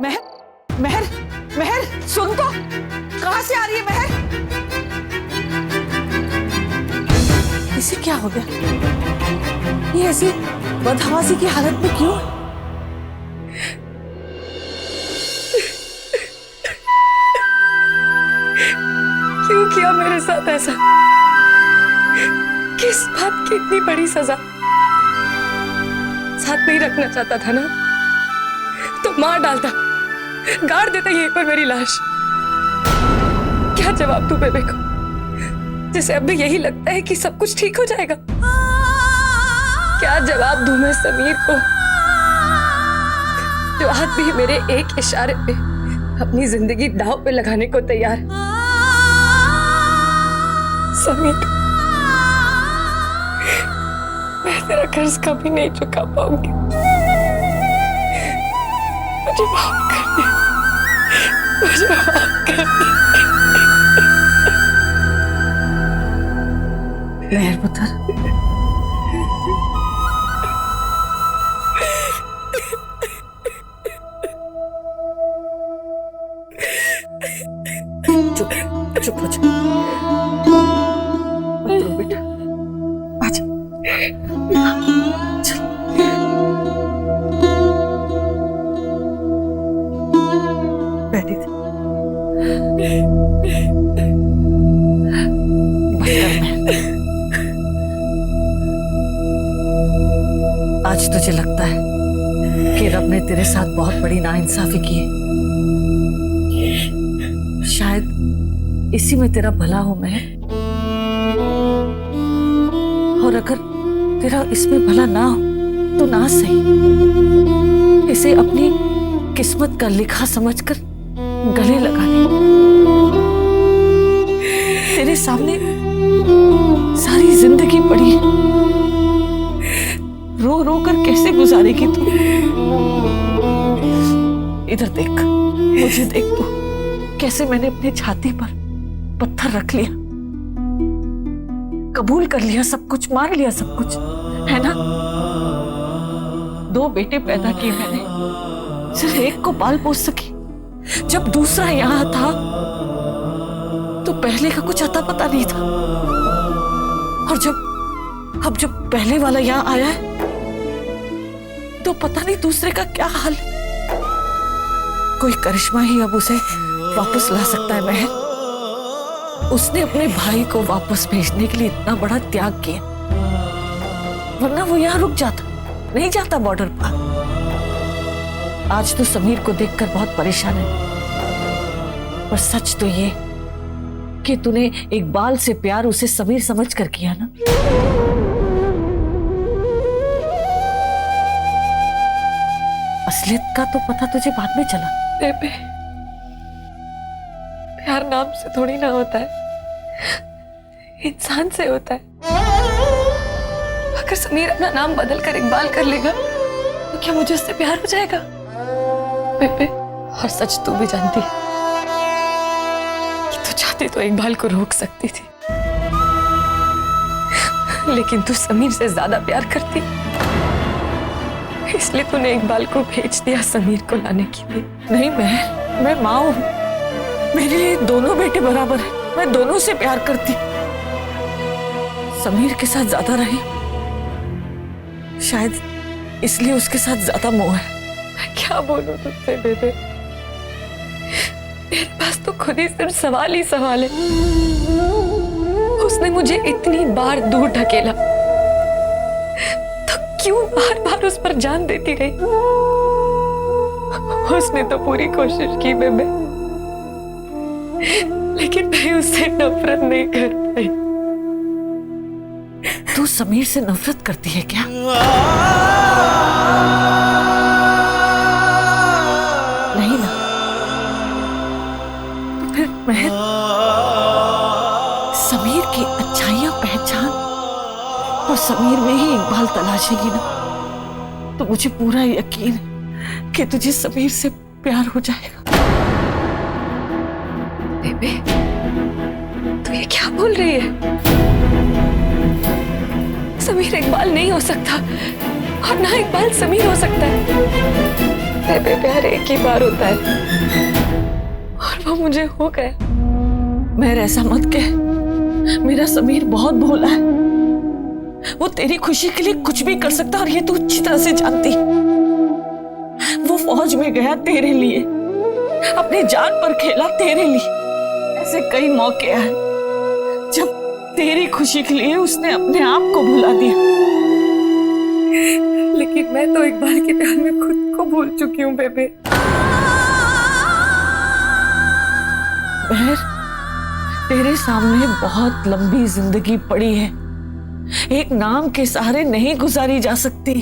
महर, महर, महर, सुन तो, कहां से आ रही है महर? इसे क्या हो गया? ये ऐसी बदहवासी की हालत में क्यों है? क्यों किया मेरे साथ ऐसा? किस बात की इतनी बड़ी सजा? साथ नहीं रखना चाहता था ना, तो मार डालता, गाड़ देता यहीं पर मेरी लाश। क्या जवाब दूं बेबे को, जिसे अब भी यही लगता है कि सब कुछ ठीक हो जाएगा? क्या जवाब दूं मैं समीर को, जो आज भी मेरे एक इशारे पे अपनी जिंदगी दांव पे लगाने को तैयार है? समीर, मैं तेरा कर्ज कभी नहीं चुका पाऊंगी। मुझे माफ कर दे, मुझे माफ कर दे। महर पुत्र, चुप चुप हो जा, मत रो बेटा, आजा, चल, बैठी थी, बस कर महर। आज तुझे लगता है कि रब ने तेरे साथ बहुत बड़ी नाइंसाफी की है। शायद इसी में तेरा भला हो महर, और अगर तेरा इसमें भला ना हो तो ना सही, इसे अपनी किस्मत का लिखा समझकर गले लगा ले। तेरे सामने सारी जिंदगी पड़ी है, रो रो कर कैसे गुजारेगी तू? इधर देख, मुझे देख तू, कैसे मैंने अपनी छाती पर पत्थर रख लिया, कबूल कर लिया सब कुछ, मान लिया सब कुछ, है ना? 2 बेटे पैदा किए मैंने, सिर्फ एक को पाल पोस सकी। जब दूसरा यहाँ था तो पहले का कुछ अता पता नहीं था, और जब पहले वाला यहाँ आया है तो पता नहीं दूसरे का क्या हाल है। कोई करिश्मा ही अब उसे वापस ला सकता है महर। उसने अपने भाई को वापस भेजने के लिए इतना बड़ा त्याग किया, वरना वो यहाँ रुक जाता, नहीं जाता बॉर्डर पर। आज तो समीर को देखकर बहुत परेशान है, पर सच तो ये कि तूने इकबाल से प्यार उसे समीर समझ कर किया ना। असलियत का तो पता तुझे बाद में चला। बेबे, प्यार नाम से थोड़ी ना होता है, इंसान से होता है। अगर समीर अपना नाम बदल कर इकबाल कर लेगा तो क्या मुझे उससे प्यार हो जाएगा? बेबे, और सच तू भी जानती है कि तू चाहती तो इकबाल को रोक सकती थी, लेकिन तू समीर से ज्यादा प्यार करती, इसलिए तूने इकबाल को भेज दिया समीर को लाने के लिए। नहीं, मैं माँ हूं, मेरे लिए दोनों बेटे बराबर हैं, मैं दोनों से प्यार करती। समीर के साथ ज्यादा रही, शायद इसलिए उसके साथ ज्यादा मोह है। मैं क्या बोलूं तुझसे बेबे, मेरे पास तो खुद ही सिर्फ सवाल ही सवाल है। उसने मुझे इतनी बार दूर ढकेला, तो क्यों बार बार उस पर जान देती रही? उसने तो पूरी कोशिश की बेबे, लेकिन मैं उससे नफरत नहीं कर पाई। तू समीर से नफरत करती है क्या? नहीं ना, तो फिर महर समीर की अच्छाइयां पहचान और समीर में ही इकबाल तलाशेगी ना, तो मुझे पूरा यकीन है कि तुझे समीर से प्यार हो जाएगा। बेबे, तू ये क्या बोल रही है? समीर इकबाल नहीं हो सकता, और ना इकबाल समीर हो सकता है। बेबे प्यार एक ही बार होता है और वो मुझे हो गया। मैं ऐसा मत कह, मेरा समीर बहुत भोला है। वो तेरी खुशी के लिए कुछ भी कर सकता और ये तू अच्छी तरह से जानती। वो फौज में गया तेरे लिए, अपनी जान पर खेला तेरे लिए। ऐसे कई मौके आए जब तेरी खुशी के लिए उसने अपने आप को भुला दिया। लेकिन मैं तो इकबाल के प्यार में खुद को भूल चुकी हूँ बेबे। बहर, तेरे सामने बहुत लंबी जिंदगी पड़ी है, एक नाम के सहारे नहीं गुजारी जा सकती।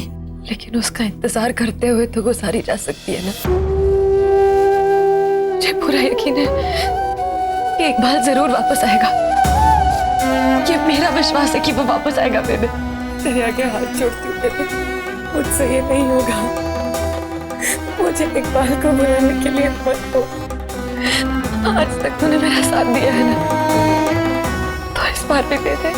लेकिन उसका इंतजार करते हुए तो गुजारी जा सकती है ना। मुझे पूरा यकीन है कि इकबाल जरूर वापस आएगा। ये मेरा विश्वास है कि वो वापस आएगा बेबे। तेरे आगे हाथ जोड़ती हूँ बेबे, मुझसे ये नहीं होगा। मुझे इकबाल को बुलाने के लिए मत दो। आज तक तूने मेरा साथ दिया है ना, तो इस बार भी दे दे।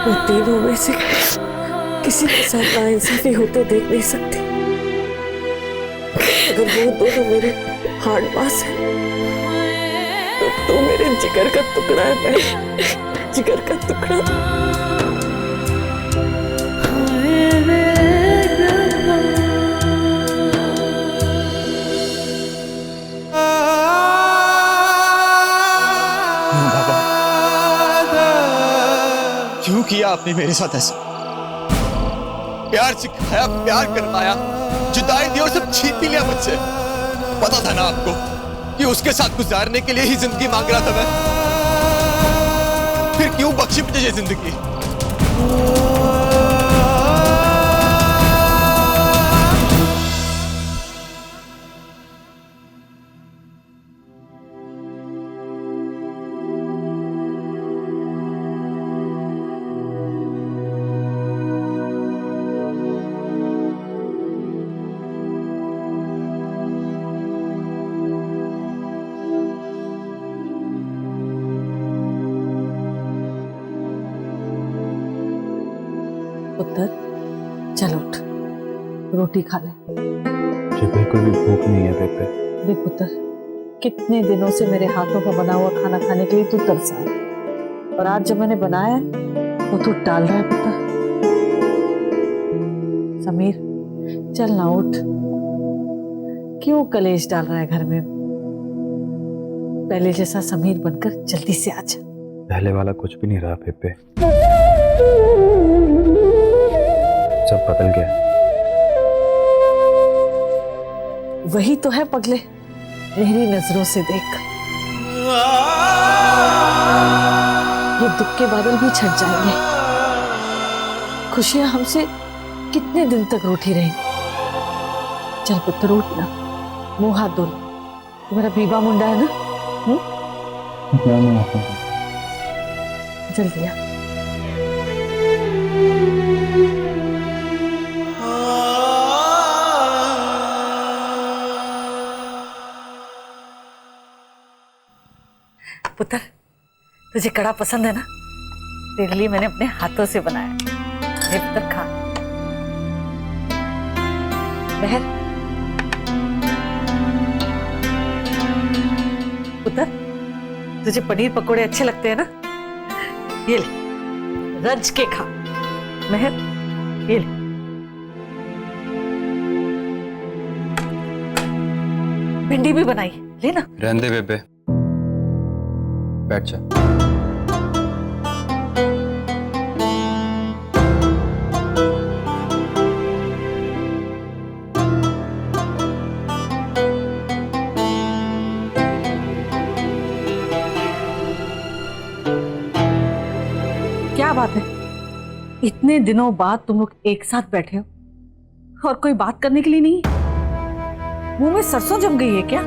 मैं तीनों में से किसी के साथ नाइंसाफी होते देख नहीं सकती। अगर वो दोनों मेरे हार्ड पास है तो तू मेरे जिगर का टुकड़ा है, मैं जिगर का टुकड़ा। क्यों किया आपने मेरे साथ ऐसा? प्यार सिखाया, प्यार करवाया, जुदाई दी और सब छीन भी लिया मुझसे। पता था ना आपको कि उसके साथ गुजारने के लिए ही जिंदगी मांग रहा था मैं। फिर क्यों बख्शी मुझे ये जिंदगी? पुत्र, चल उठ, रोटी खा ले। मुझे बिल्कुल भी भूख नहीं है बेबे। देख पुत्र, कितने दिनों से मेरे हाथों का बना हुआ खाना खाने के लिए तू तरसा है, और आज जब मैंने बनाया वो तू टाल रहा है। पुत्र समीर, चल ना उठ। क्यों कलेश डाल रहा है घर में? पहले जैसा समीर बनकर जल्दी से आजा। पहले वाला कुछ भी नहीं रहा बेबे, सब बदल गया। वही तो है पगले, मेरी नजरों से देख। ये दुख के बादल भी छट जाएंगे, खुशियां हमसे कितने दिन तक रूठी रहेंगी। चल पुत्र उठ ना, मुंह हाथ धो। तू मेरा बीबा मुंडा है ना? जल्दी आ। पुत्र, तुझे कड़ा पसंद है ना? तेरे लिए मैंने अपने हाथों से बनाया। ये पुत्र खा। बहर, पुत्र, तुझे पनीर पकोड़े अच्छे लगते हैं ना? ये ले, रज के खा। महर, ये ले। भिंडी भी बनाई, ले ना। रहने दे बेबे, बैठ जा। क्या बात है, इतने दिनों बाद तुम लोग एक साथ बैठे हो और कोई बात करने के लिए नहीं? मुंह में सरसों जम गई है क्या?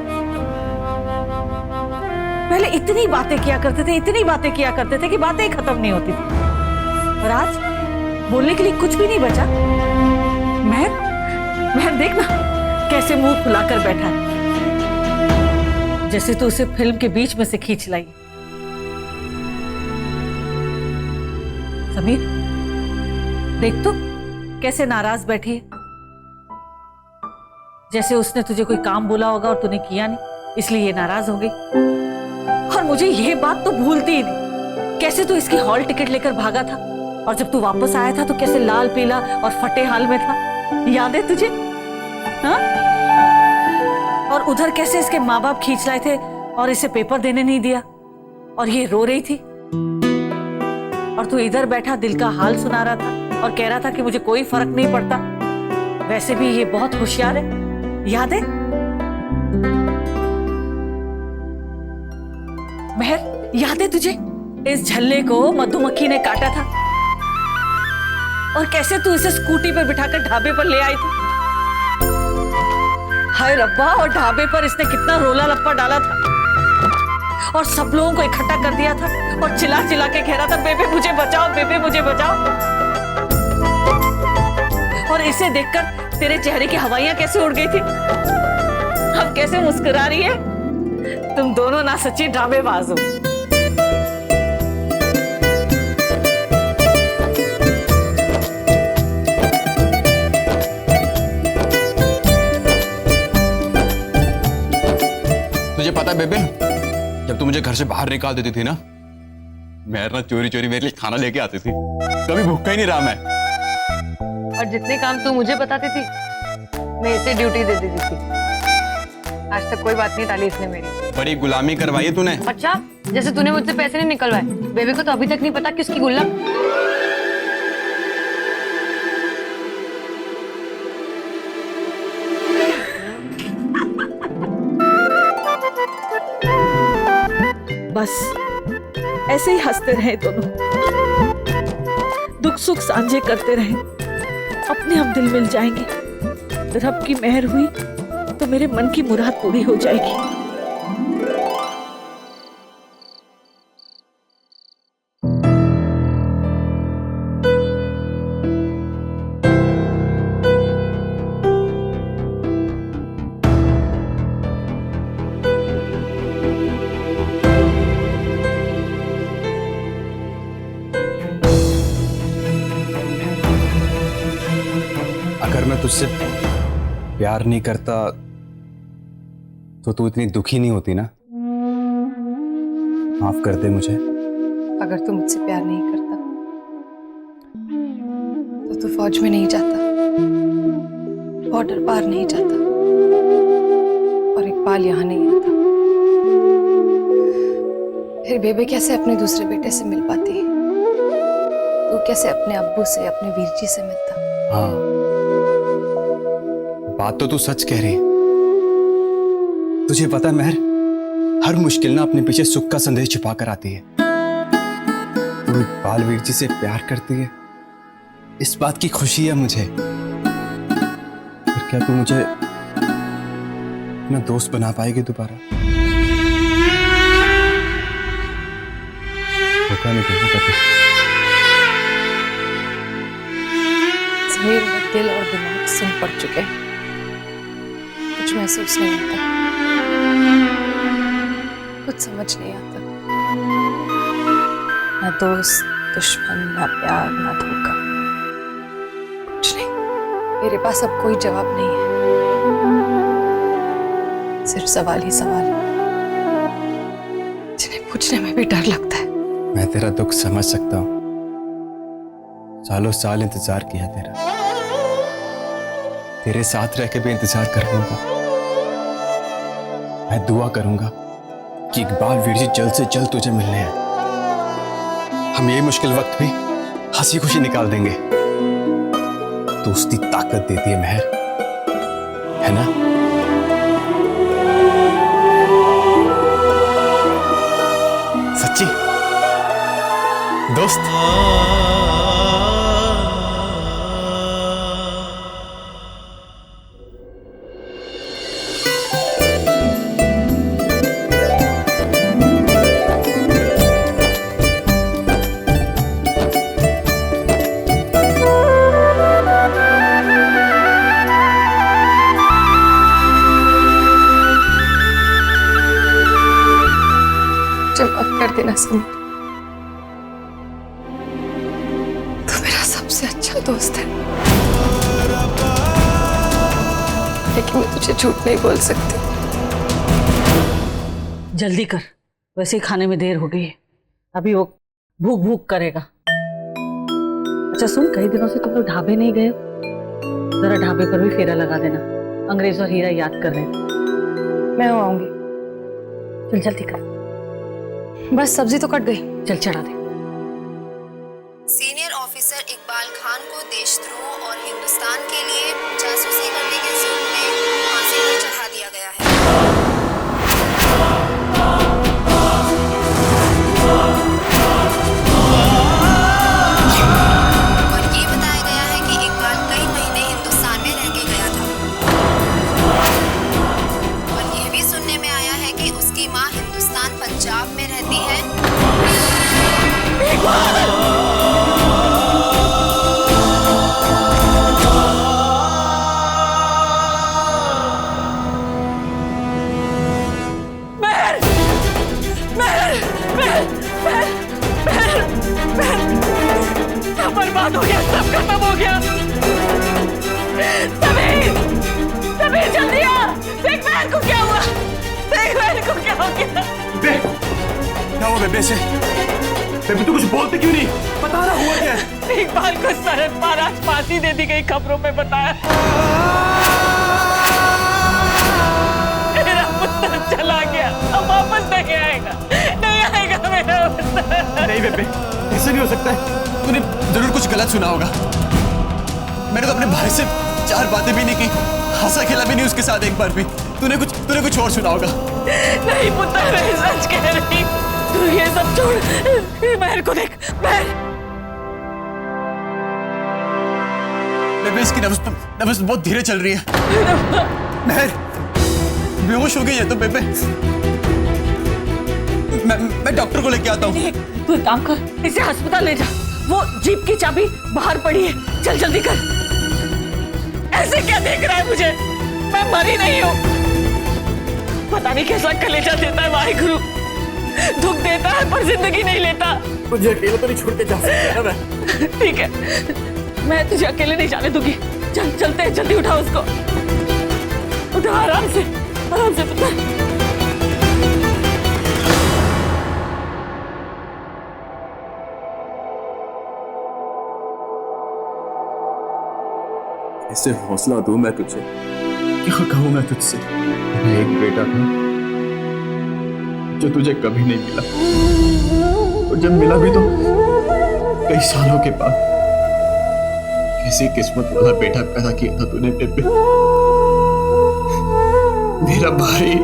पहले इतनी बातें किया करते थे, इतनी बातें किया करते थे कि बातें ही खत्म नहीं होती थी। और बोलने के लिए कुछ भी नहीं बचा। महर, महर देखना कैसे मुंह फुलाकर बैठा है, जैसे तो उसे फिल्म के बीच में से खींच लाई। समीर, देख तो कैसे नाराज बैठी है, जैसे उसने तुझे कोई काम बोला होगा और तूने किया नहीं, इसलिए ये नाराज हो गई। और मुझे ये बात तो भूलती ही नहीं, कैसे तू इसकी हॉल टिकट लेकर भागा था, और जब तू वापस आया था तो कैसे लाल पीला और फटे हाल में था, याद है तुझे? हाँ? और उधर कैसे इसके माँ बाप खींच लाए थे और इसे पेपर देने नहीं दिया, और ये रो रही थी, और तू इधर बैठा दिल का हाल सुना रहा था और कह रहा था कि मुझे कोई फर्क नहीं पड़ता। वैसे भी ये बहुत होशियार है, याद है? महर, याद है तुझे इस झल्ले को मधुमक्खी ने काटा था, और कैसे तू इसे स्कूटी पर बिठाकर ढाबे पर ले आई थी? हाय रब्बा, और ढाबे पर इसने कितना रोला लप्पा डाला था, और सब लोगों को इकट्ठा कर दिया था और चिल्ला चिल्ला के कह रहा था, बेबे मुझे बचाओ, बेबे मुझे बचाओ। और इसे देखकर तेरे चेहरे की हवाइयां कैसे उड़ गई थी, अब कैसे मुस्कुरा रही है। तुम दोनों ना सच्ची ड्रामेबाज हो। तुझे पता है बेबे, जब तू मुझे घर से बाहर निकाल देती थी ना, मैं ना चोरी चोरी मेरे लिए खाना लेके आती थी, कभी भूखा ही नहीं रहा मैं। और जितने काम तू मुझे बताती थी, मैं इसे ड्यूटी दे देती थी। आज तक कोई बात नहीं टाली इसने मेरी। बड़ी गुलामी करवाई है तूने। अच्छा, जैसे तूने मुझसे पैसे नहीं निकलवाए, बेबी को तो अभी तक नहीं पता कि उसकी गुल्लक। बस ऐसे ही हंसते रहे दोनों, दुख सुख साझे करते रहे, अपने हम दिल मिल जाएंगे। रब की मेहर हुई तो मेरे मन की मुराद पूरी हो जाएगी। अगर मैं तुझसे प्यार नहीं करता तो तू इतनी दुखी नहीं होती ना। माफ कर दे मुझे। अगर तू मुझसे प्यार नहीं करता तो तू फौज में नहीं जाता, बॉर्डर पार नहीं जाता, और इकबाल यहाँ नहीं आता। फिर बेबे कैसे अपने दूसरे बेटे से मिल पाती? तू कैसे अपने अब्बू से, अपने वीर जी से मिलता? हाँ, बात तो तू सच कह रही है। तुझे पता है महर, हर मुश्किल ना अपने पीछे सुख का संदेश छुपा कर आती है। तू इकबाल वीर जी से प्यार करती है, इस बात की खुशी है मुझे। फिर क्या तू मुझे अपना दोस्त बना पाएगी दोबारा? धोखा नहीं देगी कभी। मेरे दिल और दिमाग सुन पड़ चुके हैं, कुछ महसूस नहीं होता, कुछ समझ नहीं आता। ना दोस्त, दुश्मन, ना प्यार, ना धोखा, कुछ नहीं। मेरे पास अब कोई जवाब नहीं है, सिर्फ सवाल ही सवाल, जिन्हें पूछने में भी डर लगता है। मैं तेरा दुख समझ सकता हूँ, सालों साल इंतजार किया तेरा, तेरे साथ रह के भी इंतजार कर लूंगा। मैं दुआ करूंगा कि इकबाल वीर जी जल्द से जल्द तुझे मिलने आए। हम ये मुश्किल वक्त भी हंसी खुशी निकाल देंगे। दोस्ती ताकत देती है महर, है ना? सच्ची दोस्त। समीर, तू मेरा सबसे अच्छा दोस्त है, लेकिन मैं तुझे झूठ नहीं बोल सकती। जल्दी कर, वैसे ही खाने में देर हो गई है, अभी वो भूख भूख करेगा। अच्छा सुन, कई दिनों से तुम लोग ढाबे नहीं गए, जरा ढाबे पर भी फेरा लगा देना, अंग्रेज और हीरा याद कर रहे हैं। मैं आऊंगी। चल जल्दी कर, बस सब्जी तो कट गई। चल चढ़ा दे। सीनियर ऑफिसर इकबाल खान को देशद्रोह और हिंदुस्तान के लिए जासूसी करने के जुर्म में फांसी पर चढ़ा दिया गया है। और ये बताया गया है कि इकबाल कई महीने हिंदुस्तान में रह के गया था। और यह भी सुनने में आया है कि उसकी मां हिंदुस्तान पंजाब में रहती है। बर्बाद हो गया, सब खत्म हो गया। समीर, समीर जल्दी आ, देख बहन को क्या हुआ, देख बहन को क्या हो गया। क्या हुआ बेबे से? बेबे तू कुछ बोलते क्यों नहीं? बता रहा हुआ क्या है? इकबाल को सरहद पार आज फांसी दे दी गई, खबरों में बताया। मेरा पुत्र चला गया, अब वापस नहीं आएगा, नहीं आएगा मेरा पुत्र। नहीं बेबे, ऐसे नहीं हो सकता है। तूने जरूर कुछ गलत सुना होगा। मैंने तो अपने भाई से 4 बातें भी नहीं की, हंसा खेला भी नहीं उसके साथ एक बार भी। तूने कुछ और सुना होगा। नहीं पुत्र, मैं सच कह रही, तू ये सब छोड़, महर को देख, महर। बेबे इसकी नब्ज बहुत धीरे चल रही है। महर बेहोश हो गई है तो बेबे। मैं डॉक्टर को लेके आता हूँ। तू एक काम कर, इसे अस्पताल ले जा, वो जीप की चाबी बाहर पड़ी है, चल जल्दी कर। ऐसे क्या देख रहा है मुझे, मैं मरी नहीं हूँ। पता नहीं कैसा कलेजा देता है वाहिगुरु, दुख देता है पर जिंदगी नहीं लेता। मुझे अकेले तो नहीं छोड़ के जा सकता मैं। ठीक है, मैं तुझे अकेले नहीं जाने दूंगी। चल चलते हैं, जल्दी उठा उसको, उठा आराम से पुत्र। ऐसे हौसला दूं मैं तुझे, क्या कहूं मैं तुझसे? मेरा एक बेटा था जो तुझे कभी नहीं मिला, और जब मिला भी तो कई सालों के बाद। कैसी किस्मत वाला बेटा पैदा किया था तूने बेबे। मेरा भाई,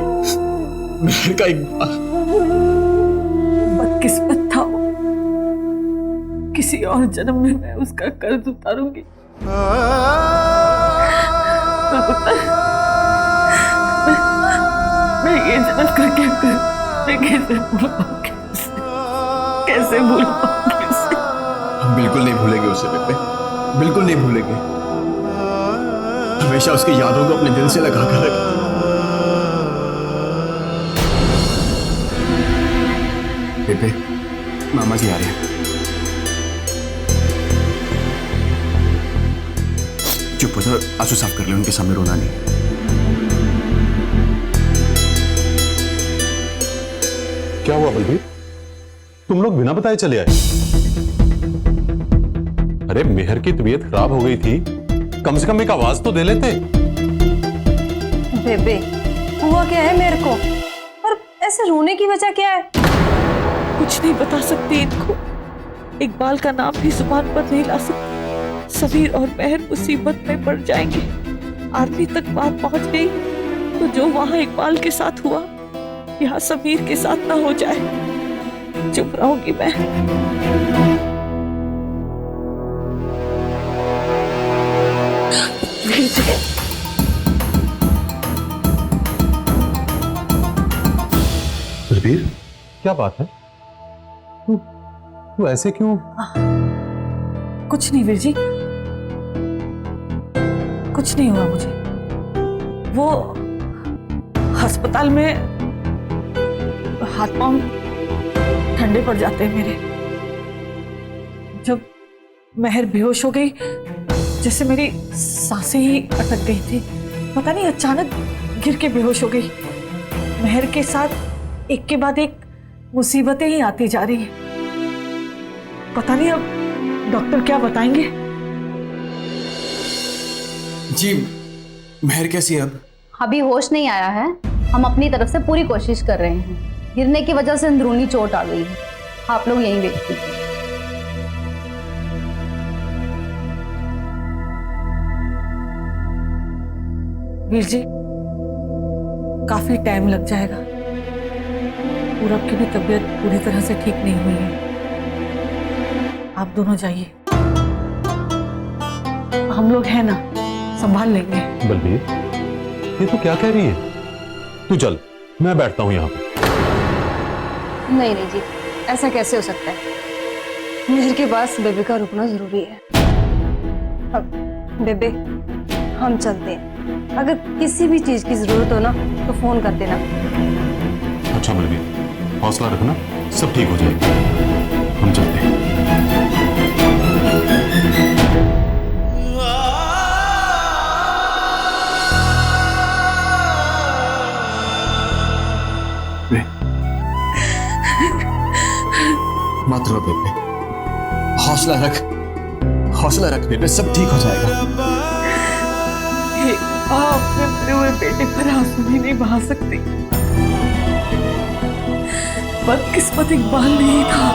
मेहर का इकबाल। बदकिस्मत था वो, किसी और जन्म में मैं उसका कर्ज उतारूंगी। मैं ये जन्म करके मैं कैसे भूल पाऊंगी उसे? हम बिल्कुल नहीं भूलेंगे उसे बेबे, बिल्कुल नहीं भूलेंगे। हमेशा उसकी यादों को अपने दिल से लगा कर रखें। बेबे, मामा जी आ रहे हैं। चुप हो जाओ, आंसू साफ कर ले, उनके सामने रोना नहीं। क्या हुआ बलबीर, तुम लोग बिना बताए चले आए? अरे मेहर की तबीयत खराब हो गई थी, कम से कम एक आवाज तो दे लेते। बेबे, हुआ क्या है मेरे को, और ऐसे रोने की वजह क्या है? कुछ नहीं बता सकती इनको, इकबाल का नाम भी जुबान पर नहीं ला सकती। समीर और महर मुसीबत में पड़ जाएंगे। आर्मी तक बात पहुंच गई तो जो वहां इकबाल के साथ हुआ यहाँ समीर के साथ ना हो जाए। चुप रहूंगी मैं। बलबीर, क्या बात है? तू ऐसे क्यों? कुछ नहीं वीर जी, कुछ नहीं हुआ मुझे। वो अस्पताल में हाथ पांव ठंडे पड़ जाते हैं मेरे। जब महर बेहोश हो गई, जैसे मेरी सांसें ही अटक गई थी। पता नहीं अचानक गिर के बेहोश हो गई। महर के साथ एक के बाद एक मुसीबतें ही आती जा रही हैं। पता नहीं अब डॉक्टर क्या बताएंगे। जी, महर कैसी है अब? अभी होश नहीं आया है। हम अपनी तरफ से पूरी कोशिश कर रहे हैं। गिरने की वजह से अंदरूनी चोट आ गई है। आप लोग यहीं वेट कीजिए। वीर जी, काफी टाइम लग जाएगा। पूरब की भी तबीयत पूरी तरह से ठीक नहीं हुई है। आप दोनों जाइए, हम लोग हैं ना, संभाल लेंगे। बलबीर, ये तू क्या कह रही है? तू चल, मैं बैठता हूं यहाँ पे। नहीं नहीं जी, ऐसा कैसे हो सकता है? मेहर के पास बेबे का रुकना जरूरी है। अब बेबे, हम चलते हैं। अगर किसी भी चीज की जरूरत हो ना तो फोन कर देना। अच्छा बलबीर, हौसला रखना, सब ठीक हो जाएगा। हम चलते हैं। मत रो बेबे, हौसला रख, हौसला रख बेबे, सब ठीक हो जाएगा। आप अपने हुए बेटे पर आंसू भी नहीं बहा सकती। बदकिस्मत इकबाल नहीं था।